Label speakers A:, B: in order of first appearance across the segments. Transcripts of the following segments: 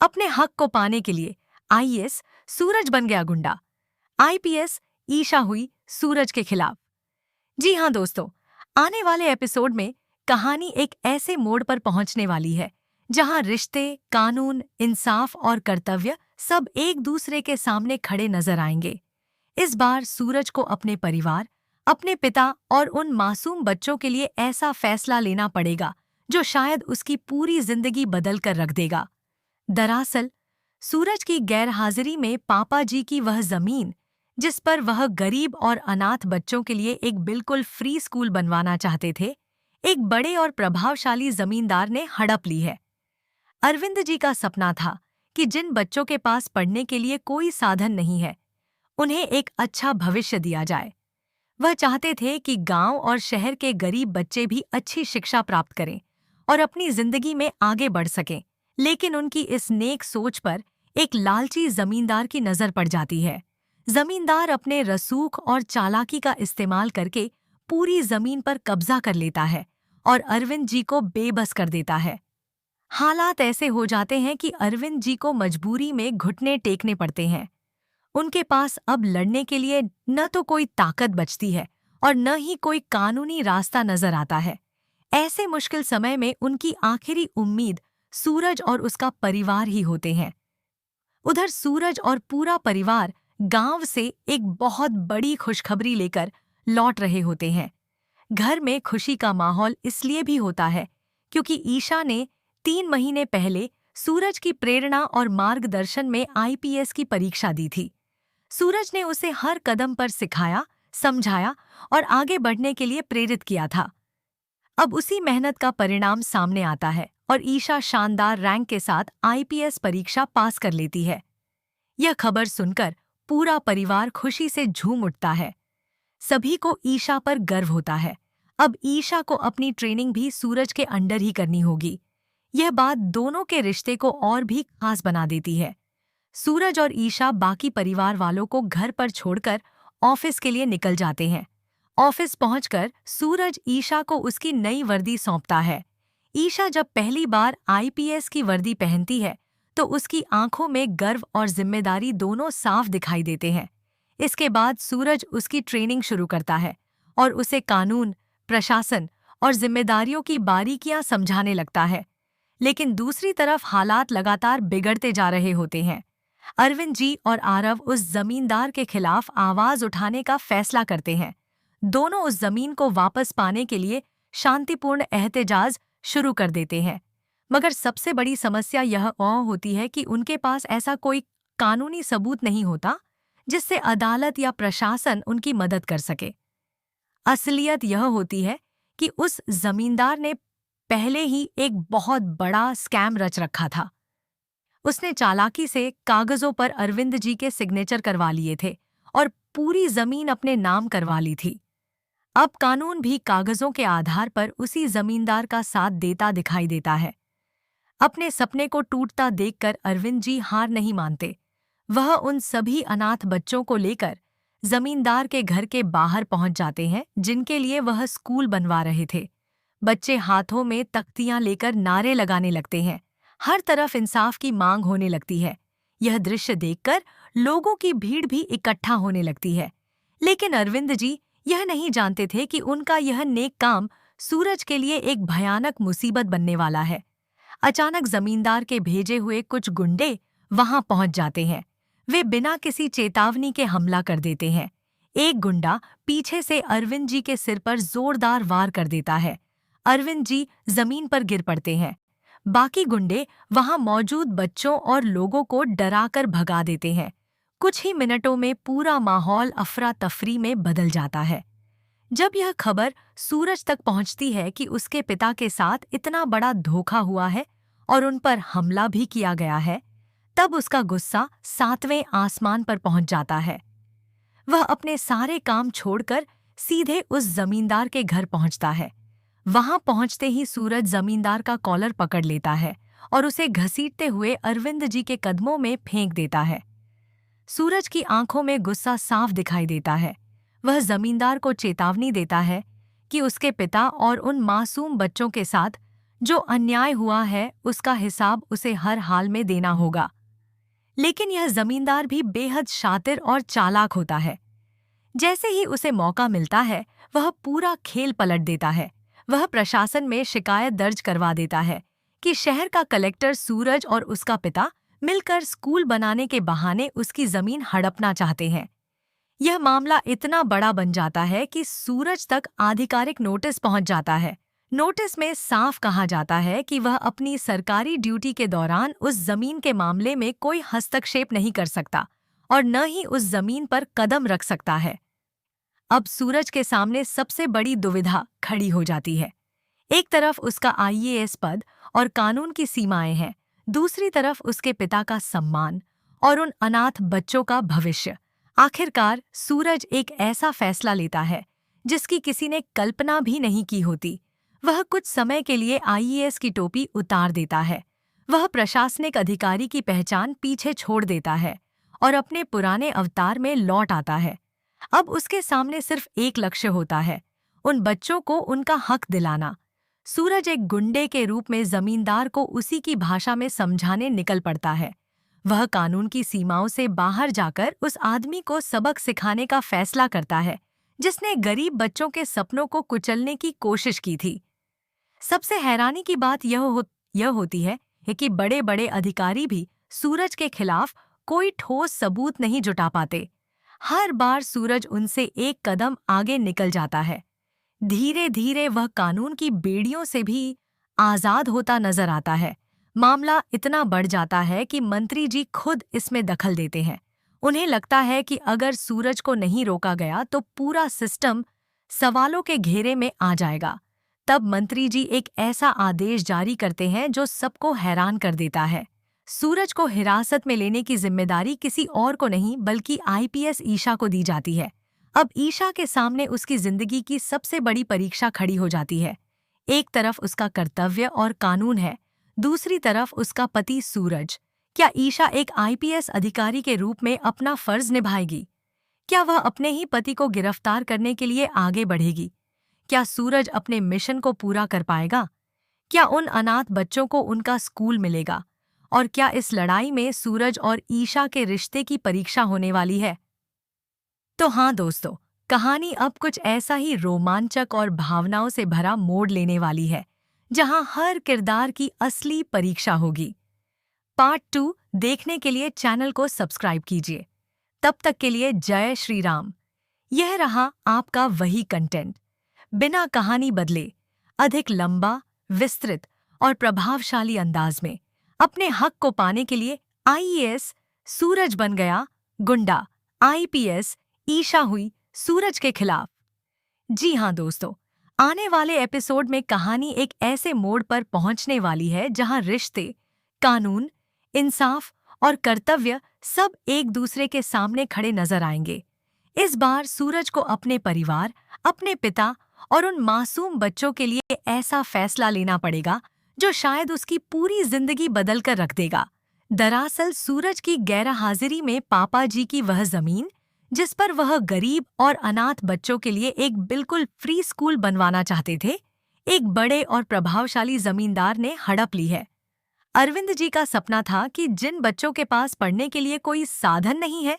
A: अपने हक को पाने के लिए आईएएस सूरज बन गया गुंडा। आईपीएस ईशा हुई सूरज के खिलाफ। जी हाँ दोस्तों, आने वाले एपिसोड में कहानी एक ऐसे मोड़ पर पहुंचने वाली है जहां रिश्ते, कानून, इंसाफ और कर्तव्य सब एक दूसरे के सामने खड़े नजर आएंगे। इस बार सूरज को अपने परिवार, अपने पिता और उन मासूम बच्चों के लिए ऐसा फैसला लेना पड़ेगा जो शायद उसकी पूरी जिंदगी बदल कर रख देगा। दरअसल सूरज की गैरहाजिरी में पापा जी की वह जमीन, जिस पर वह गरीब और अनाथ बच्चों के लिए एक बिल्कुल फ्री स्कूल बनवाना चाहते थे, एक बड़े और प्रभावशाली जमींदार ने हड़प ली है। अरविंद जी का सपना था कि जिन बच्चों के पास पढ़ने के लिए कोई साधन नहीं है, उन्हें एक अच्छा भविष्य दिया जाए। वह चाहते थे कि गांव और शहर के गरीब बच्चे भी अच्छी शिक्षा प्राप्त करें और अपनी जिंदगी में आगे बढ़ सकें। लेकिन उनकी इस नेक सोच पर एक लालची जमींदार की नजर पड़ जाती है। जमींदार अपने रसूख और चालाकी का इस्तेमाल करके पूरी जमीन पर कब्जा कर लेता है और अरविंद जी को बेबस कर देता है। हालात ऐसे हो जाते हैं कि अरविंद जी को मजबूरी में घुटने टेकने पड़ते हैं। उनके पास अब लड़ने के लिए न तो कोई ताकत बचती है और न ही कोई कानूनी रास्ता नजर आता है। ऐसे मुश्किल समय में उनकी आखिरी उम्मीद सूरज और उसका परिवार ही होते हैं। उधर सूरज और पूरा परिवार गांव से एक बहुत बड़ी खुशखबरी लेकर लौट रहे होते हैं। घर में खुशी का माहौल इसलिए भी होता है क्योंकि ईशा ने 3 महीने पहले सूरज की प्रेरणा और मार्गदर्शन में आईपीएस की परीक्षा दी थी। सूरज ने उसे हर कदम पर सिखाया, समझाया और आगे बढ़ने के लिए प्रेरित किया था। अब उसी मेहनत का परिणाम सामने आता है और ईशा शानदार रैंक के साथ आईपीएस परीक्षा पास कर लेती है। यह खबर सुनकर पूरा परिवार खुशी से झूम उठता है। सभी को ईशा पर गर्व होता है। अब ईशा को अपनी ट्रेनिंग भी सूरज के अंडर ही करनी होगी। यह बात दोनों के रिश्ते को और भी खास बना देती है। सूरज और ईशा बाकी परिवार वालों को घर पर छोड़कर ऑफिस के लिए निकल जाते हैं। ऑफिस पहुंचकर सूरज ईशा को उसकी नई वर्दी सौंपता है। ईशा जब पहली बार आईपीएस की वर्दी पहनती है तो उसकी आंखों में गर्व और जिम्मेदारी दोनों साफ दिखाई देते हैं। इसके बाद सूरज उसकी ट्रेनिंग शुरू करता है और उसे कानून, प्रशासन और जिम्मेदारियों की बारीकियां समझाने लगता है। लेकिन दूसरी तरफ हालात लगातार बिगड़ते जा रहे होते हैं। अरविंद जी और आरव उस जमींदार के खिलाफ आवाज उठाने का फैसला करते हैं। दोनों उस जमीन को वापस पाने के लिए शांतिपूर्ण एहतजाज शुरू कर देते हैं। मगर सबसे बड़ी समस्या यह होती है कि उनके पास ऐसा कोई कानूनी सबूत नहीं होता जिससे अदालत या प्रशासन उनकी मदद कर सके। असलियत यह होती है कि उस जमींदार ने पहले ही एक बहुत बड़ा स्कैम रच रखा था। उसने चालाकी से कागजों पर अरविंद जी के सिग्नेचर करवा लिए थे और पूरी जमीन अपने नाम करवा ली थी। अब कानून भी कागजों के आधार पर उसी जमींदार का साथ देता दिखाई देता है। अपने सपने को टूटता देखकर अरविंद जी हार नहीं मानते। वह उन सभी अनाथ बच्चों को लेकर जमींदार के घर के बाहर पहुंच जाते हैं जिनके लिए वह स्कूल बनवा रहे थे। बच्चे हाथों में तख्तियां लेकर नारे लगाने लगते हैं। हर तरफ इंसाफ की मांग होने लगती है। यह दृश्य देखकर लोगों की भीड़ भी इकट्ठा होने लगती है। लेकिन अरविंद जी यह नहीं जानते थे कि उनका यह नेक काम सूरज के लिए एक भयानक मुसीबत बनने वाला है। अचानक जमींदार के भेजे हुए कुछ गुंडे वहां पहुंच जाते हैं। वे बिना किसी चेतावनी के हमला कर देते हैं। एक गुंडा पीछे से अरविंद जी के सिर पर जोरदार वार कर देता है। अरविंद जी जमीन पर गिर पड़ते हैं। बाकी गुंडे वहां मौजूद बच्चों और लोगों को डराकर भगा देते हैं। कुछ ही मिनटों में पूरा माहौल अफरा तफरी में बदल जाता है। जब यह खबर सूरज तक पहुंचती है कि उसके पिता के साथ इतना बड़ा धोखा हुआ है और उन पर हमला भी किया गया है, तब उसका गुस्सा 7वें आसमान पर पहुंच जाता है। वह अपने सारे काम छोड़कर सीधे उस जमींदार के घर पहुंचता है। वहां पहुंचते ही सूरज जमींदार का कॉलर पकड़ लेता है और उसे घसीटते हुए अरविंद जी के कदमों में फेंक देता है। सूरज की आंखों में गुस्सा साफ दिखाई देता है। वह जमींदार को चेतावनी देता है कि उसके पिता और उन मासूम बच्चों के साथ जो अन्याय हुआ है उसका हिसाब उसे हर हाल में देना होगा। लेकिन यह जमींदार भी बेहद शातिर और चालाक होता है। जैसे ही उसे मौका मिलता है वह पूरा खेल पलट देता है। वह प्रशासन में शिकायत दर्ज करवा देता है कि शहर का कलेक्टर सूरज और उसका पिता मिलकर स्कूल बनाने के बहाने उसकी जमीन हड़पना चाहते हैं। यह मामला इतना बड़ा बन जाता है कि सूरज तक आधिकारिक नोटिस पहुंच जाता है। नोटिस में साफ कहा जाता है कि वह अपनी सरकारी ड्यूटी के दौरान उस जमीन के मामले में कोई हस्तक्षेप नहीं कर सकता और न ही उस जमीन पर कदम रख सकता है। अब सूरज के सामने सबसे बड़ी दुविधा खड़ी हो जाती है। एक तरफ उसका आईएएस पद और कानून की सीमाएं हैं, दूसरी तरफ उसके पिता का सम्मान और उन अनाथ बच्चों का भविष्य। आखिरकार सूरज एक ऐसा फैसला लेता है जिसकी किसी ने कल्पना भी नहीं की होती। वह कुछ समय के लिए आईएएस की टोपी उतार देता है। वह प्रशासनिक अधिकारी की पहचान पीछे छोड़ देता है और अपने पुराने अवतार में लौट आता है। अब उसके सामने सिर्फ एक लक्ष्य होता है, उन बच्चों को उनका हक दिलाना। सूरज एक गुंडे के रूप में जमींदार को उसी की भाषा में समझाने निकल पड़ता है। वह कानून की सीमाओं से बाहर जाकर उस आदमी को सबक सिखाने का फैसला करता है जिसने गरीब बच्चों के सपनों को कुचलने की कोशिश की थी। सबसे हैरानी की बात यह होती है कि बड़े बड़े अधिकारी भी सूरज के खिलाफ कोई ठोस सबूत नहीं जुटा पाते। हर बार सूरज उनसे एक कदम आगे निकल जाता है। धीरे धीरे वह कानून की बेड़ियों से भी आजाद होता नजर आता है। मामला इतना बढ़ जाता है कि मंत्री जी खुद इसमें दखल देते हैं। उन्हें लगता है कि अगर सूरज को नहीं रोका गया तो पूरा सिस्टम सवालों के घेरे में आ जाएगा। तब मंत्री जी एक ऐसा आदेश जारी करते हैं जो सबको हैरान कर देता है। सूरज को हिरासत में लेने की जिम्मेदारी किसी और को नहीं बल्कि आईपीएस ईशा को दी जाती है। अब ईशा के सामने उसकी जिंदगी की सबसे बड़ी परीक्षा खड़ी हो जाती है। एक तरफ उसका कर्तव्य और कानून है, दूसरी तरफ उसका पति सूरज। क्या ईशा एक आईपीएस अधिकारी के रूप में अपना फर्ज निभाएगी? क्या वह अपने ही पति को गिरफ्तार करने के लिए आगे बढ़ेगी? क्या सूरज अपने मिशन को पूरा कर पाएगा? क्या उन अनाथ बच्चों को उनका स्कूल मिलेगा? और क्या इस लड़ाई में सूरज और ईशा के रिश्ते की परीक्षा होने वाली है? तो हाँ दोस्तों, कहानी अब कुछ ऐसा ही रोमांचक और भावनाओं से भरा मोड़ लेने वाली है, जहां हर किरदार की असली परीक्षा होगी। पार्ट 2 देखने के लिए चैनल को सब्सक्राइब कीजिए। तब तक के लिए जय श्री राम। यह रहा आपका वही कंटेंट, बिना कहानी बदले, अधिक लंबा, विस्तृत और प्रभावशाली अंदाज में। अपने हक को पाने के लिए आईएएस सूरज बन गया गुंडा, आईपीएस ईशा हुई सूरज के खिलाफ। जी हाँ दोस्तों, आने वाले एपिसोड में कहानी एक ऐसे मोड़ पर पहुंचने वाली है जहां रिश्ते, कानून, इंसाफ और कर्तव्य सब एक दूसरे के सामने खड़े नजर आएंगे। इस बार सूरज को अपने परिवार, अपने पिता और उन मासूम बच्चों के लिए ऐसा फैसला लेना पड़ेगा जो शायद उसकी पूरी जिंदगी बदल कर रख देगा। दरअसल सूरज की गैरहाजिरी में पापा जी की वह जमीन, जिस पर वह गरीब और अनाथ बच्चों के लिए एक बिल्कुल फ्री स्कूल बनवाना चाहते थे, एक बड़े और प्रभावशाली जमींदार ने हड़प ली है। अरविंद जी का सपना था कि जिन बच्चों के पास पढ़ने के लिए कोई साधन नहीं है,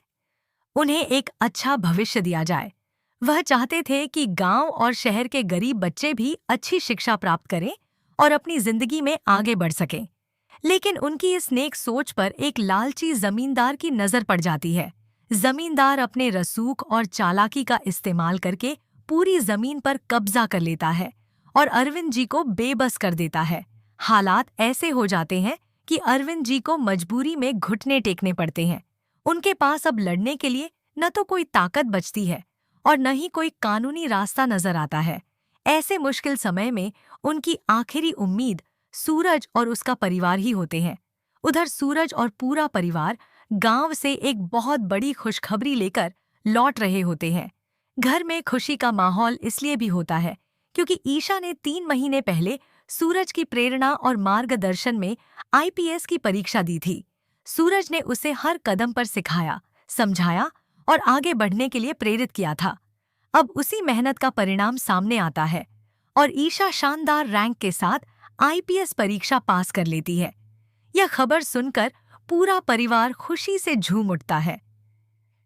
A: उन्हें एक अच्छा भविष्य दिया जाए। वह चाहते थे कि गांव और शहर के गरीब बच्चे भी अच्छी शिक्षा प्राप्त करें और अपनी जिंदगी में आगे बढ़ सकें। लेकिन उनकी इस नेक सोच पर एक लालची जमींदार की नजर पड़ जाती है। जमींदार अपने रसूख और चालाकी का इस्तेमाल करके पूरी जमीन पर कब्जा कर लेता है और अरविंद जी को बेबस कर देता है। हालात ऐसे हो जाते हैं कि अरविंद जी को मजबूरी में घुटने टेकने पड़ते हैं। उनके पास अब लड़ने के लिए न तो कोई ताकत बचती है और न ही कोई कानूनी रास्ता नजर आता है। ऐसे मुश्किल समय में उनकी आखिरी उम्मीद सूरज और उसका परिवार ही होते हैं। उधर सूरज और पूरा परिवार गांव से एक बहुत बड़ी खुशखबरी लेकर लौट रहे होते हैं। घर में खुशी का माहौल इसलिए भी होता है क्योंकि ईशा ने 3 महीने पहले सूरज की प्रेरणा और मार्गदर्शन में आईपीएस की परीक्षा दी थी। सूरज ने उसे हर कदम पर सिखाया, समझाया और आगे बढ़ने के लिए प्रेरित किया था। अब उसी मेहनत का परिणाम सामने आता है और ईशा शानदार रैंक के साथ आईपीएस परीक्षा पास कर लेती है। यह खबर सुनकर पूरा परिवार खुशी से झूम उठता है।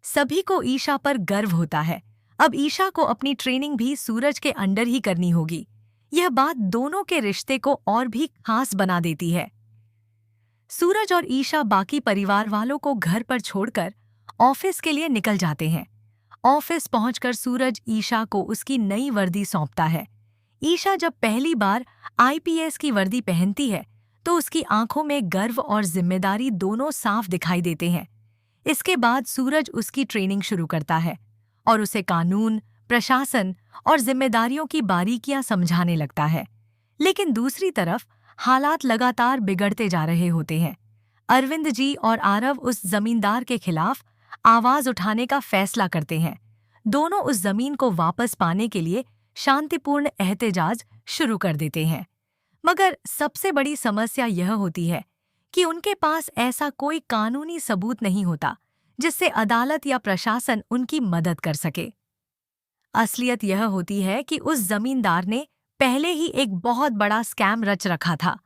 A: सभी को ईशा पर गर्व होता है। अब ईशा को अपनी ट्रेनिंग भी सूरज के अंडर ही करनी होगी। यह बात दोनों के रिश्ते को और भी खास बना देती है। सूरज और ईशा बाकी परिवार वालों को घर पर छोड़कर ऑफिस के लिए निकल जाते हैं। ऑफिस पहुंचकर सूरज ईशा को उसकी नई वर्दी सौंपता है। ईशा जब पहली बार आईपीएस की वर्दी पहनती है तो उसकी आंखों में गर्व और जिम्मेदारी दोनों साफ दिखाई देते हैं। इसके बाद सूरज उसकी ट्रेनिंग शुरू करता है और उसे कानून, प्रशासन और जिम्मेदारियों की बारीकियां समझाने लगता है। लेकिन दूसरी तरफ हालात लगातार बिगड़ते जा रहे होते हैं। अरविंद जी और आरव उस जमींदार के खिलाफ आवाज उठाने का फैसला करते हैं। दोनों उस जमीन को वापस पाने के लिए शांतिपूर्ण एहतजाज शुरू कर देते हैं। मगर सबसे बड़ी समस्या यह होती है कि उनके पास ऐसा कोई कानूनी सबूत नहीं होता जिससे अदालत या प्रशासन उनकी मदद कर सके। असलियत यह होती है कि उस जमींदार ने पहले ही एक बहुत बड़ा स्कैम रच रखा था।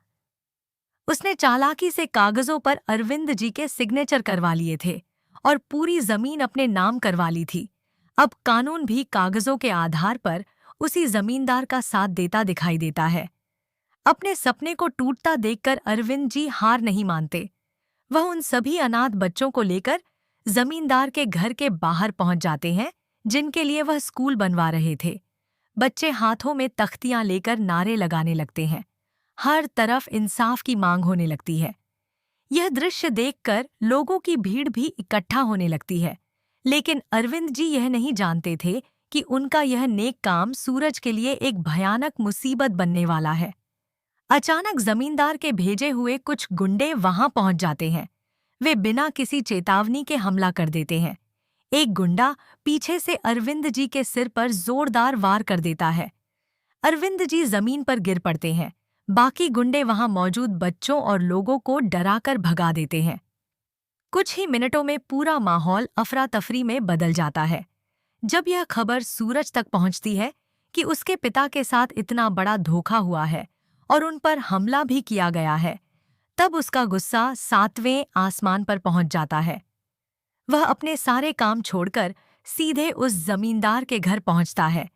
A: उसने चालाकी से कागजों पर अरविंद जी के सिग्नेचर करवा लिए थे और पूरी जमीन अपने नाम करवा ली थी। अब कानून भी कागजों के आधार पर उसी जमींदार का साथ देता दिखाई देता है। अपने सपने को टूटता देखकर अरविंद जी हार नहीं मानते। वह उन सभी अनाथ बच्चों को लेकर जमींदार के घर के बाहर पहुंच जाते हैं जिनके लिए वह स्कूल बनवा रहे थे। बच्चे हाथों में तख्तियां लेकर नारे लगाने लगते हैं। हर तरफ इंसाफ की मांग होने लगती है। यह दृश्य देखकर लोगों की भीड़ भी इकट्ठा होने लगती है। लेकिन अरविंद जी यह नहीं जानते थे कि उनका यह नेक काम सूरज के लिए एक भयानक मुसीबत बनने वाला है। अचानक जमींदार के भेजे हुए कुछ गुंडे वहां पहुंच जाते हैं। वे बिना किसी चेतावनी के हमला कर देते हैं। एक गुंडा पीछे से अरविंद जी के सिर पर जोरदार वार कर देता है। अरविंद जी जमीन पर गिर पड़ते हैं। बाकी गुंडे वहां मौजूद बच्चों और लोगों को डराकर भगा देते हैं। कुछ ही मिनटों में पूरा माहौल अफरा तफरी में बदल जाता है। जब यह खबर सूरज तक पहुंचती है कि उसके पिता के साथ इतना बड़ा धोखा हुआ है और उन पर हमला भी किया गया है, तब उसका गुस्सा 7वें आसमान पर पहुंच जाता है। वह अपने सारे काम छोड़कर सीधे उस जमींदार के घर पहुंचता है।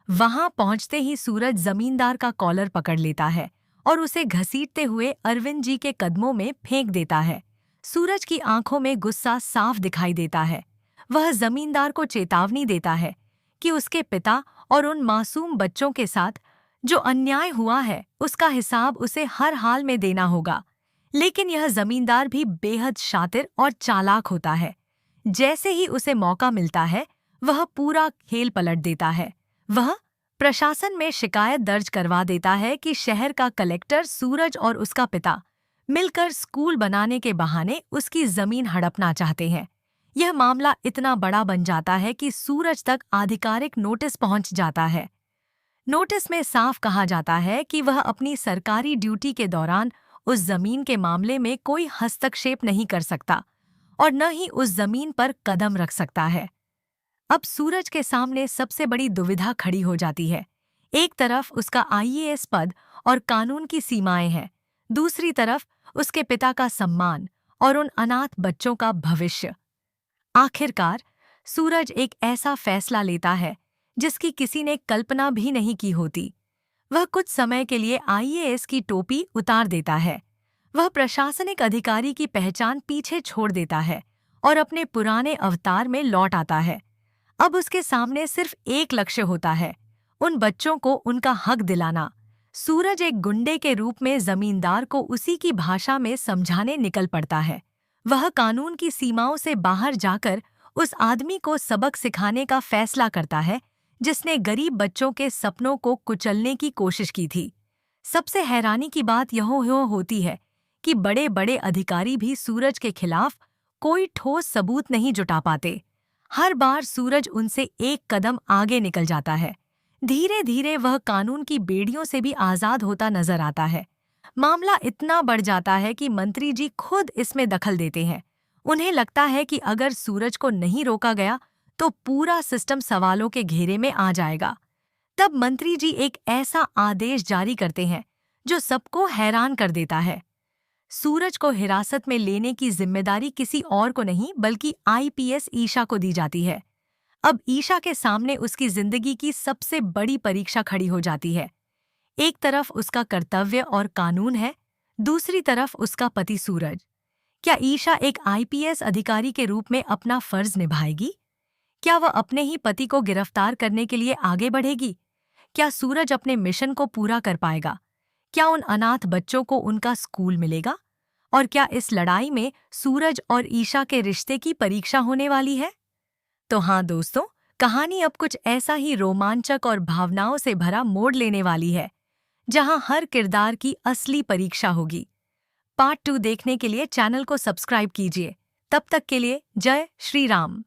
A: वहां पहुंचते ही सूरज जमींदार का कॉलर पकड़ लेता है और उसे घसीटते हुए अरविंद जी के कदमों में फेंक देता है। सूरज की आंखों में गुस्सा साफ दिखाई देता है। वह जमींदार को चेतावनी देता है कि उसके पिता और उन मासूम बच्चों के साथ जो अन्याय हुआ है उसका हिसाब उसे हर हाल में देना होगा। लेकिन यह जमींदार भी बेहद शातिर और चालाक होता है। जैसे ही उसे मौका मिलता है वह पूरा खेल पलट देता है। वह प्रशासन में शिकायत दर्ज करवा देता है कि शहर का कलेक्टर सूरज और उसका पिता मिलकर स्कूल बनाने के बहाने उसकी जमीन हड़पना चाहते हैं। यह मामला इतना बड़ा बन जाता है कि सूरज तक आधिकारिक नोटिस पहुंच जाता है। नोटिस में साफ कहा जाता है कि वह अपनी सरकारी ड्यूटी के दौरान उस जमीन के मामले में कोई हस्तक्षेप नहीं कर सकता और न ही उस जमीन पर कदम रख सकता है। अब सूरज के सामने सबसे बड़ी दुविधा खड़ी हो जाती है। एक तरफ उसका आईएएस पद और कानून की सीमाएं हैं, दूसरी तरफ उसके पिता का सम्मान और उन अनाथ बच्चों का भविष्य। आखिरकार सूरज एक ऐसा फैसला लेता है जिसकी किसी ने कल्पना भी नहीं की होती। वह कुछ समय के लिए आईएएस की टोपी उतार देता है। वह प्रशासनिक अधिकारी की पहचान पीछे छोड़ देता है और अपने पुराने अवतार में लौट आता है। अब उसके सामने सिर्फ एक लक्ष्य होता है, उन बच्चों को उनका हक दिलाना। सूरज एक गुंडे के रूप में जमींदार को उसी की भाषा में समझाने निकल पड़ता है। वह कानून की सीमाओं से बाहर जाकर उस आदमी को सबक सिखाने का फैसला करता है जिसने गरीब बच्चों के सपनों को कुचलने की कोशिश की थी। सबसे हैरानी की बात यह होती है कि बड़े बड़े अधिकारी भी सूरज के खिलाफ कोई ठोस सबूत नहीं जुटा पाते। हर बार सूरज उनसे एक कदम आगे निकल जाता है। धीरे धीरे वह कानून की बेड़ियों से भी आजाद होता नजर आता है। मामला इतना बढ़ जाता है कि मंत्री जी खुद इसमें दखल देते हैं। उन्हें लगता है कि अगर सूरज को नहीं रोका गया तो पूरा सिस्टम सवालों के घेरे में आ जाएगा। तब मंत्री जी एक ऐसा आदेश जारी करते हैं जो सबको हैरान कर देता है। सूरज को हिरासत में लेने की जिम्मेदारी किसी और को नहीं बल्कि आईपीएस ईशा को दी जाती है। अब ईशा के सामने उसकी जिंदगी की सबसे बड़ी परीक्षा खड़ी हो जाती है। एक तरफ उसका कर्तव्य और कानून है, दूसरी तरफ उसका पति सूरज। क्या ईशा एक आईपीएस अधिकारी के रूप में अपना फर्ज निभाएगी? क्या वह अपने ही पति को गिरफ्तार करने के लिए आगे बढ़ेगी? क्या सूरज अपने मिशन को पूरा कर पाएगा? क्या उन अनाथ बच्चों को उनका स्कूल मिलेगा? और क्या इस लड़ाई में सूरज और ईशा के रिश्ते की परीक्षा होने वाली है? तो हाँ दोस्तों, कहानी अब कुछ ऐसा ही रोमांचक और भावनाओं से भरा मोड़ लेने वाली है, जहां हर किरदार की असली परीक्षा होगी। पार्ट 2 देखने के लिए चैनल को सब्सक्राइब कीजिए। तब तक के लिए जय श्री राम।